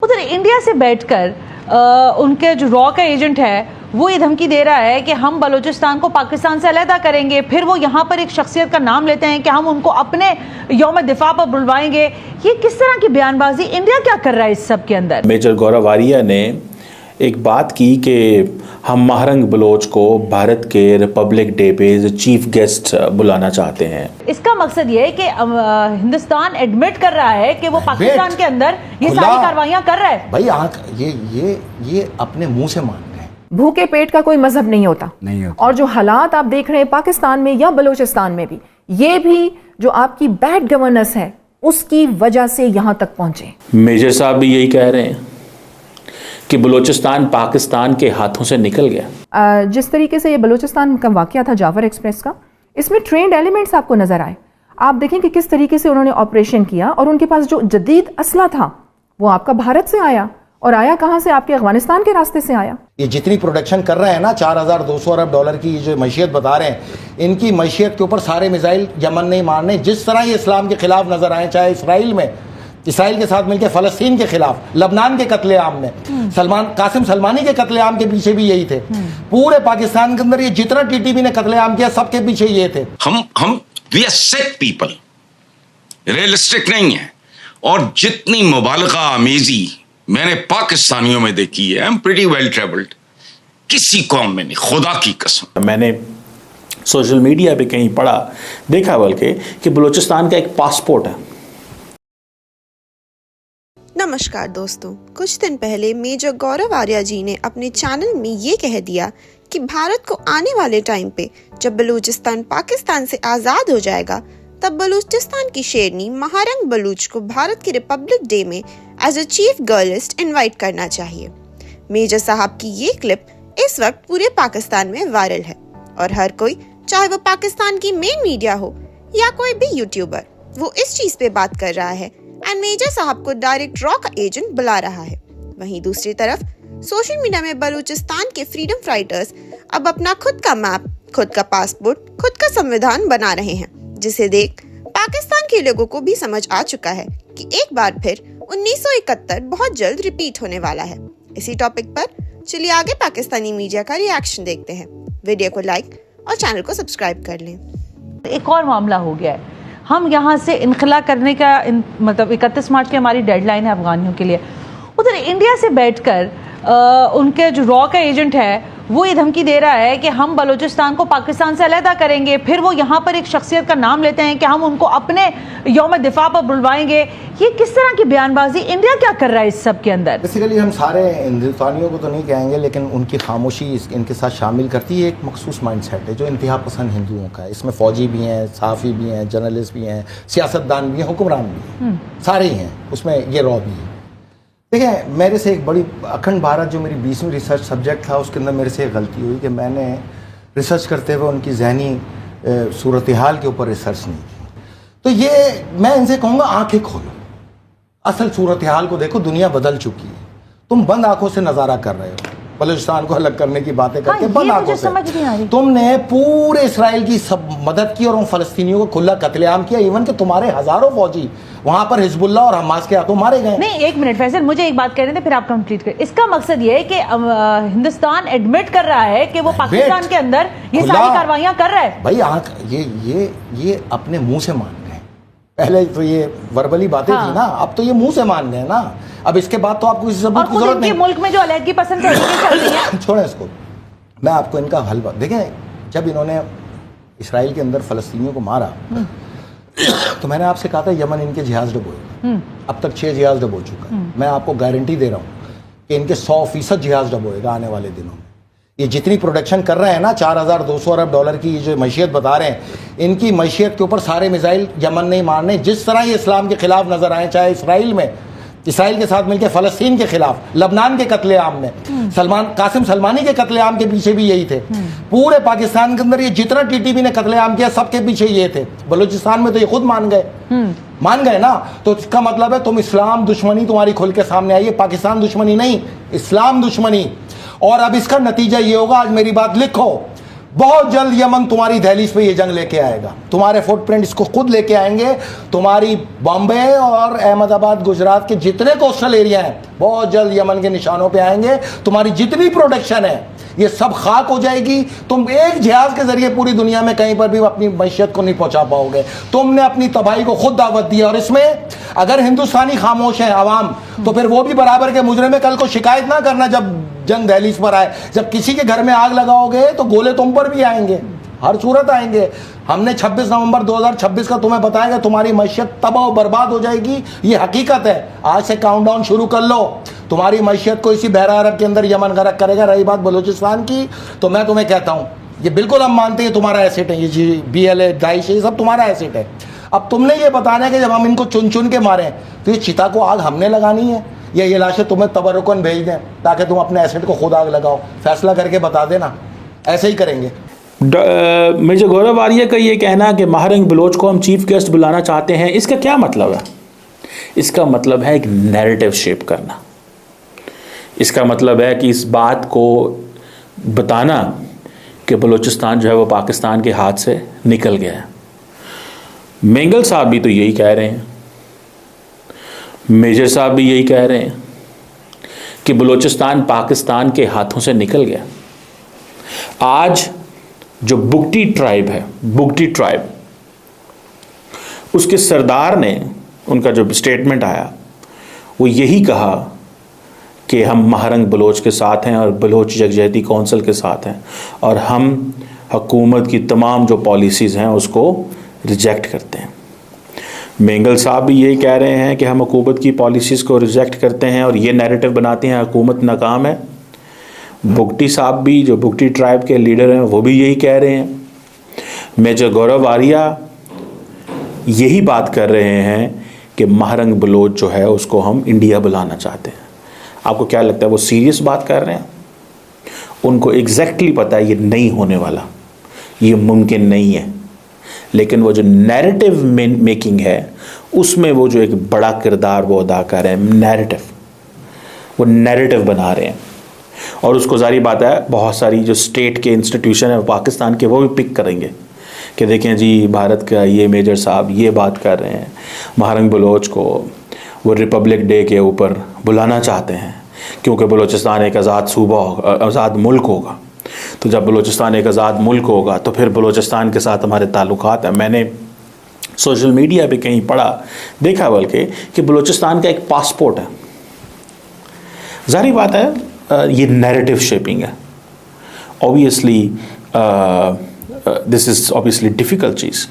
उधर इंडिया से बैठकर उनके जो रॉ का एजेंट है वो ये धमकी दे रहा है कि हम बलूचिस्तान को पाकिस्तान से अलहदा करेंगे। फिर वो यहाँ पर एक शख्सियत का नाम लेते हैं कि हम उनको अपने यौम दिफा पर बुलवाएंगे। ये किस तरह की बयानबाजी, इंडिया क्या कर रहा है इस सब के अंदर? मेजर गौरव आर्या ने एक बात की कि हम महारंग बलोच को भारत के रिपब्लिक डे पे चीफ गेस्ट बुलाना चाहते हैं। इसका मकसद ये है कि हिंदुस्तान एडमिट कर रहा है कि वो पाकिस्तान के अंदर ये सारी कार्रवाइयां कर रहा है। भाई ये अपने मुंह से मान रहे हैं। भूखे पेट का कोई मजहब नहीं होता। और जो हालात आप देख रहे हैं पाकिस्तान में या बलूचिस्तान में भी, ये भी जो आपकी बैड गवर्नेंस है उसकी वजह से यहां तक पहुंचे। मेजर साहब भी यही कह रहे हैं कि बलूचिस्तान पाकिस्तान के हाथों से निकल गया। जिस तरीके से ये बलूचिस्तान का वाकया था जाफर एक्सप्रेस का, इसमें ट्रेंड एलिमेंट्स आपको नजर आए। आप देखें कि किस तरीके से उन्होंने ऑपरेशन किया और उनके पास जो जदीद असला था वो आपका भारत से आया, और आया कहां से? आपके अफगानिस्तान के रास्ते से आया। ये जितनी प्रोडक्शन कर रहे हैं ना, 4200 अरब डॉलर की जो मैशियत बता रहे हैं, इनकी मैशियत के ऊपर सारे मिसाइल यमन नहीं मारने। जिस तरह ये इस्लाम के खिलाफ नजर आए, चाहे इसराइल के साथ मिलकर फलस्तीन के खिलाफ, लबनान के कत्लेआम में, कासिम सलमानी के कत्लेआम के पीछे भी यही थे। पूरे पाकिस्तान के अंदर ये जितना टीटीपी ने कत्लेआम किया, सबके पीछे ये थे। हम we are sick people, realistic नहीं है। और जितनी मुबालगा आमेजी मैंने पाकिस्तानियों में देखी है, I am pretty well travelled, किसी कौम में नहीं, खुदा की कसम। मैंने सोशल मीडिया पे कहीं पढ़ा, देखा बल्कि कि बलूचिस्तान का एक पासपोर्ट है। नमस्कार दोस्तों, कुछ दिन पहले मेजर गौरव आर्या जी ने अपने चैनल में ये कह दिया कि भारत को आने वाले टाइम पे जब बलूचिस्तान पाकिस्तान से आज़ाद हो जाएगा, तब बलूचिस्तान की शेरनी महारंग बलूच को भारत के रिपब्लिक डे में एज अ चीफ गर्लिस्ट इनवाइट करना चाहिए। मेजर साहब की ये क्लिप इस वक्त पूरे पाकिस्तान में वायरल है और हर कोई, चाहे वो पाकिस्तान की मेन मीडिया हो या कोई भी यूट्यूबर, वो इस चीज पे बात कर रहा है एंड मेजर साहब को डायरेक्ट रॉ का एजेंट बुला रहा है। वहीं दूसरी तरफ सोशल मीडिया में बलूचिस्तान के फ्रीडम फाइटर्स अब अपना खुद का मैप, खुद का पासपोर्ट, खुद का संविधान बना रहे हैं, जिसे देख पाकिस्तान के लोगों को भी समझ आ चुका है कि एक बार फिर 1971 बहुत जल्द रिपीट होने वाला है। इसी टॉपिक पर चलिए आगे पाकिस्तानी मीडिया का रिएक्शन देखते हैं। वीडियो को लाइक और चैनल को सब्सक्राइब कर लें। एक और मामला हो गया है, हम यहाँ से इनखला करने का मतलब 31 मार्च की हमारी डेडलाइन है अफगानियों के लिए। उधर इंडिया से बैठकर उनके जो रॉ का एजेंट है वो ये धमकी दे रहा है कि हम बलूचिस्तान को पाकिस्तान से अलहदा करेंगे। फिर वो यहाँ पर एक शख्सियत का नाम लेते हैं कि हम उनको अपने यौम दिफा पर बुलवाएंगे। ये किस तरह की बयानबाजी, इंडिया क्या कर रहा है इस सब के अंदर? बेसिकली हम सारे हिंदुस्तानियों को तो नहीं कहेंगे, लेकिन उनकी खामोशी इनके साथ शामिल करती है एक मखसूस माइंडसेट है जो इंतहा पसंद हिंदुओं का है। इसमें फ़ौजी भी हैं, सहाफ़ी भी हैं, जर्नलिस्ट भी हैं, सियासतदान भी हैं, हुक्मरान भी हैं, सारे ही हैं, उसमें ये रॉ भी है। देखिए, मेरे से एक बड़ी अखंड भारत जो मेरी 20वीं रिसर्च सब्जेक्ट था, उसके अंदर मेरे से एक गलती हुई कि मैंने रिसर्च करते हुए उनकी जहनी सूरत हाल के ऊपर रिसर्च नहीं की। तो ये मैं इनसे कहूँगा, आंखें खोलो, असल सूरत हाल को देखो। दुनिया बदल चुकी है। तुम बंद आंखों से नज़ारा कर रहे हो, बलूचिस्तान को अलग करने की बातें करके बंद आंखों से। तुमने पूरे इसराइल की सब मदद की और उन फलस्तीनियों को खुला कत्लेआम किया। इवन कि तुम्हारे हजारों फौजी वहां पर हिजबुल्ला और हमास के हाथों मारे गए। नहीं, एक मिनट फैसल, मुझे एक बात कह रहे थे, फिर आप कंप्लीट करें। इसका मकसद ये है कि हिंदुस्तान एडमिट कर रहा है कि वो पाकिस्तान के अंदर ये सारी कार्रवाइयां कर रहा है। भाई ये अपने मुंह से मान रहे हैं। पहले तो ये वर्बली बातें थी ना, अब तो ये मुंह से मान रहे हैं ना। अब इसके बाद तो आपको किसी सबूत की जरूरत नहीं। मुल्क में जो अलहदगी पसंद चल रही है, छोड़ें इसको। मैं आपको इनका हल देखें, जब इन्होंने इसराइल के अंदर फलस्तीनियों को मारा तो मैंने आपसे कहा था यमन इनके जहाज डबोएगा। अब तक 6 जहाज डबो चुका है। मैं आपको गारंटी दे रहा हूँ कि इनके 100% जहाज डबोएगा आने वाले दिनों में। ये जितनी प्रोडक्शन कर रहे हैं ना, 4200 अरब डॉलर की जो मैशियत बता रहे हैं, इनकी मैशियत के ऊपर सारे मिसाइल यमन नहीं मारने। जिस तरह ये इस्लाम के खिलाफ नजर आए, चाहे इसराइल के साथ मिलकर फलस्तीन के खिलाफ, लबनान के कत्लेआम में, कासिम सलमानी के कत्लेआम के पीछे भी यही थे। पूरे पाकिस्तान के अंदर ये जितना टीटीपी ने कत्लेआम किया, सबके पीछे ये थे। बलूचिस्तान में तो ये खुद मान गए ना। तो इसका मतलब है तुम इस्लाम दुश्मनी तुम्हारी खुल के सामने आई है, पाकिस्तान दुश्मनी नहीं, इस्लाम दुश्मनी। और अब इसका नतीजा ये होगा, आज मेरी बात लिखो, बहुत जल्द यमन तुम्हारी दहलीज पे ये जंग लेके आएगा, तुम्हारे फुटप्रिंट इसको खुद लेके आएंगे। तुम्हारी बॉम्बे और अहमदाबाद गुजरात के जितने कोस्टल एरिया हैं बहुत जल्द यमन के निशानों पे आएंगे। तुम्हारी जितनी प्रोडक्शन है ये सब खाक हो जाएगी। तुम एक जहाज के जरिए पूरी दुनिया में कहीं पर भी अपनी मैशियत को नहीं पहुंचा पाओगे। तुमने अपनी तबाही को खुद दावत दी। और इसमें अगर हिंदुस्तानी खामोश है आवाम, तो फिर वो भी बराबर के मुजरिम है। कल को शिकायत ना करना जब जंग दहलीज पर आए। जब किसी के घर में आग लगाओगे तो गोले तुम पर भी आएंगे, हर सूरत आएंगे। हमने 26 नवंबर 2026 का तुम्हें बताएंगे, तुम्हारी मैशियत तबाह बर्बाद हो जाएगी, ये हकीकत है। आज से काउंटडाउन शुरू कर लो। तुम्हारी मैशियत को इसी बहरा अरब के अंदर यमन गर्क करेगा। रही बात बलूचिस्तान की, तो मैं तुम्हें कहता हूँ ये बिल्कुल हम मानते हैं तुम्हारा एसेट है, ये BLA दाइश ये सब तुम्हारा एसेट है। अब तुमने ये बताना है कि जब हम इनको चुन चुन के मारें तो ये चिता को आग हमने लगानी है या ये लाशें तुम्हें तबरुकन भेज दें ताकि तुम अपने एसेट को खुद आग लगाओ। फैसला करके बता देना, ऐसे ही करेंगे। मेजर गौरव आर्या का ये कहना कि महारंग बलोच को हम चीफ गेस्ट बुलाना चाहते हैं, इसका क्या मतलब है? इसका मतलब है एक नैरेटिव शेप करना। इसका मतलब है कि इस बात को बताना कि बलूचिस्तान जो है वो पाकिस्तान के हाथ से निकल गया है। मेंगल साहब भी तो यही कह रहे हैं, मेजर साहब भी यही कह रहे हैं कि बलूचिस्तान पाकिस्तान के हाथों से निकल गया। आज जो बुगटी ट्राइब है, बुगटी ट्राइब, उसके सरदार ने, उनका जो स्टेटमेंट आया वो यही कहा कि हम महारंग बलोच के साथ हैं और बलोच यकजहती कौंसिल के साथ हैं और हम हुकूमत की तमाम जो पॉलिसीज़ हैं उसको रिजेक्ट करते हैं। मेंगल साहब भी यही कह रहे हैं कि हम हुकूमत की पॉलिसीज़ को रिजेक्ट करते हैं और ये नैरेटिव बनाते हैं हुकूमत नाकाम है। बुगटी साहब भी, जो बुगटी ट्राइब के लीडर हैं, वो भी यही कह रहे हैं। मेजर गौरव आर्या यही बात कर रहे हैं कि महारंग बलोच जो है उसको हम इंडिया बुलाना चाहते हैं। आपको क्या लगता है वो सीरियस बात कर रहे हैं? उनको एग्जैक्टली पता है ये नहीं होने वाला, ये मुमकिन नहीं है। लेकिन वो जो नैरेटिव मेकिंग है उसमें वो जो एक बड़ा किरदार वो अदा कर रहे हैं, नैरेटिव, वो नैरेटिव बना रहे हैं। और उसको जारी बात है बहुत सारी जो स्टेट के इंस्टीट्यूशन है पाकिस्तान के, वो भी पिक करेंगे कि देखें जी भारत का ये मेजर साहब ये बात कर रहे हैं, महारंग बलोच को वो रिपब्लिक डे के ऊपर बुलाना चाहते हैं क्योंकि बलूचिस्तान एक आज़ाद सूबा होगा, आज़ाद मुल्क होगा। तो जब बलूचिस्तान एक आज़ाद मुल्क होगा तो फिर बलूचिस्तान के साथ हमारे ताल्लुकात हैं। मैंने सोशल मीडिया पे कहीं पढ़ा, देखा बल्कि, कि बलूचिस्तान का एक पासपोर्ट है। जारी बात है ये नैरेटिव शेपिंग है। Obviously this is obviously difficult cheese.